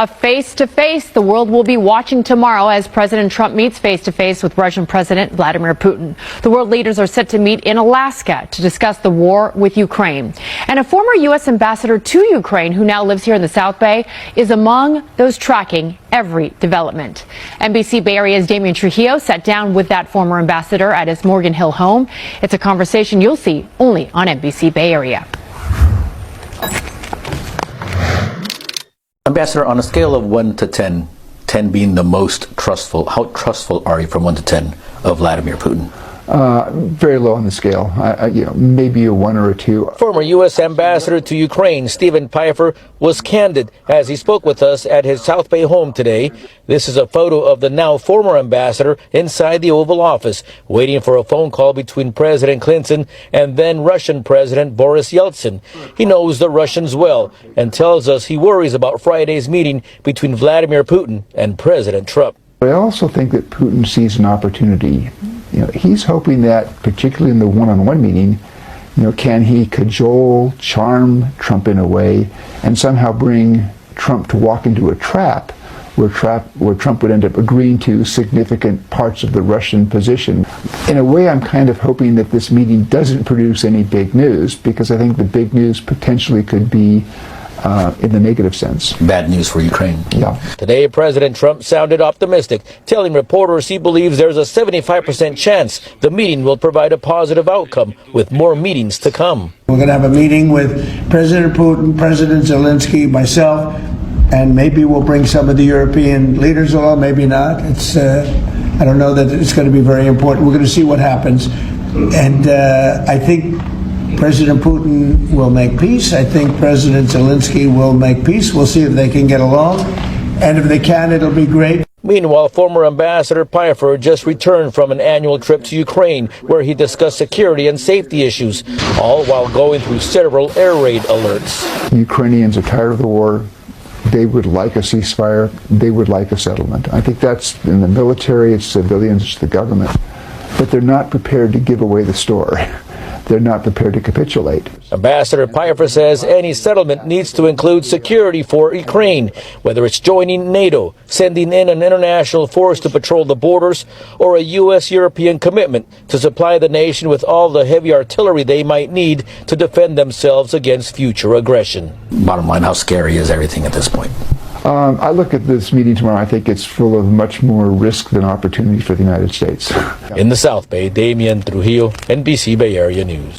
A face-to-face the world will be watching tomorrow as President Trump meets face-to-face with Russian President Vladimir Putin. The world leaders are set to meet in Alaska to discuss the war with Ukraine. And a former U.S. ambassador to Ukraine who now lives here in the South Bay is among those tracking every development. NBC Bay Area's Damian Trujillo sat down with that former ambassador at his Morgan Hill home. It's a conversation you'll see only on NBC Bay Area. Ambassador, on a scale of 1 to 10, 10 being the most trustful, how trustful are you from 1 to 10 of Vladimir Putin? Very low on the scale. Maybe a 1 or a 2. Former U.S. ambassador to Ukraine, Stephen Pfeiffer, was candid as he spoke with us at his South Bay home today. This is a photo of the now former ambassador inside the Oval Office, waiting for a phone call between President Clinton and then Russian President Boris Yeltsin. He knows the Russians well and tells us he worries about Friday's meeting between Vladimir Putin and President Trump. I also think that Putin sees an opportunity. He's hoping that, particularly in the one-on-one meeting, can he cajole, charm Trump in a way, and somehow bring Trump to walk into a trap where Trump would end up agreeing to significant parts of the Russian position. In a way, I'm kind of hoping that this meeting doesn't produce any big news, because I think the big news potentially could be in the negative sense. Bad news for Ukraine. Yeah. Today, President Trump sounded optimistic, telling reporters he believes there's a 75% chance the meeting will provide a positive outcome, with more meetings to come. We're going to have a meeting with President Putin, President Zelensky, myself, and maybe we'll bring some of the European leaders along, maybe not. I don't know that it's going to be very important. We're going to see what happens. And I think President Putin will make peace. I think President Zelensky will make peace. We'll see if they can get along. And if they can, it'll be great. Meanwhile, former Ambassador Pfeiffer just returned from an annual trip to Ukraine where he discussed security and safety issues, all while going through several air raid alerts. Ukrainians are tired of the war. They would like a ceasefire. They would like a settlement. I think that's in the military, it's civilians, it's the government. But they're not prepared to give away the store. They're not prepared to capitulate. Ambassador Pfeiffer says any settlement needs to include security for Ukraine, whether it's joining NATO, sending in an international force to patrol the borders, or a U.S.-European commitment to supply the nation with all the heavy artillery they might need to defend themselves against future aggression. Bottom line, how scary is everything at this point? I look at this meeting tomorrow, I think it's full of much more risk than opportunity for the United States. In the South Bay, Damian Trujillo, NBC Bay Area News.